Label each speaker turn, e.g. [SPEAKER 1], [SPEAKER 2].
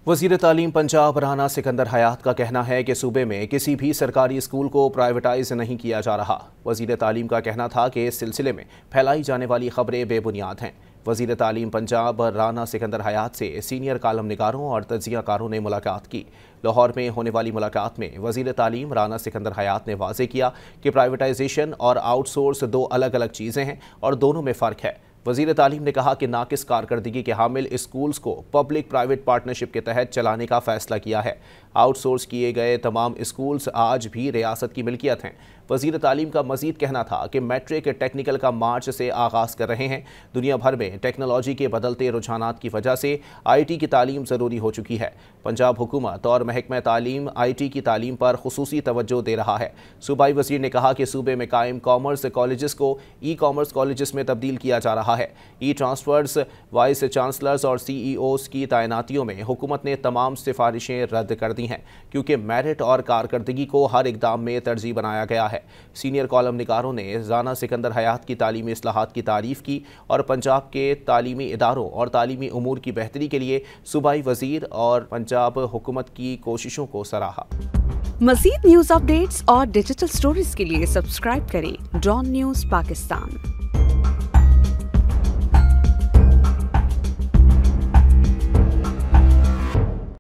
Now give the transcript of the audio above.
[SPEAKER 1] वज़ीर तालीम पंजाब राना सिकंदर हयात का कहना है कि सूबे में किसी भी सरकारी स्कूल को प्राइवेटाइज नहीं किया जा रहा। वज़ीर तालीम का कहना था कि इस सिलसिले में फैलाई जाने वाली खबरें बेबुनियाद हैं। वज़ीर तालीम पंजाब राना सिकंदर हयात से सीनियर कालम निगारों और तज्ज़ियाकारों ने मुलाकात की। लाहौर में होने वाली मुलाकात में वज़ीर तालीम राना सिकंदर हयात ने वाज़ेह किया कि प्राइवेटाइजेशन और आउटसोर्स दो अलग अलग चीज़ें हैं और दोनों में फ़र्क है। वज़ीर तालीम ने कहा कि नाकिस कारकर्दगी के हामिल स्कूल्स को पब्लिक प्राइवेट पार्टनरशिप के तहत चलाने का फैसला किया है। आउटसोर्स किए गए तमाम स्कूल्स आज भी रियासत की मिल्कियत हैं। वज़ीर तालीम का मज़ीद कहना था कि मैट्रिक टेक्निकल का मार्च से आगाज़ कर रहे हैं। दुनिया भर में टेक्नोलॉजी के बदलते रुझानात की वजह से IT की तालीम ज़रूरी हो चुकी है। पंजाब हुकूमत और महकमा तालीम IT की तालीम पर खुसूसी तवज्जो दे रहा है। सूबाई वज़ीर ने कहा कि सूबे में कायम कॉमर्स कॉलेजेस को ई-कॉमर्स कॉलेजेस में तब्दील किया जा रहा है। ई-ट्रांसफर्स, वाइस चांसलर्स और CEOs की तैनातियों में हुकूमत ने तमाम सिफारिशें रद्द कर दी हैं, क्योंकि मेरिट और कारकर्दगी को हर इकदाम में तरजीह बनाया गया है। सीनियर कॉलम निगारों ने राना सिकंदर हयात की तालीमी इस्लाहात की तारीफ की और पंजाब के तालीमी इदारों और तालीमी उमूर की बेहतरी के लिए सूबाई वज़ीर और पंजाब हुकूमत की कोशिशों को सराहा।
[SPEAKER 2] मज़ीद न्यूज़ अपडेट्स और डिजिटल स्टोरीज के लिए सब्सक्राइब करें डॉन न्यूज़ पाकिस्तान।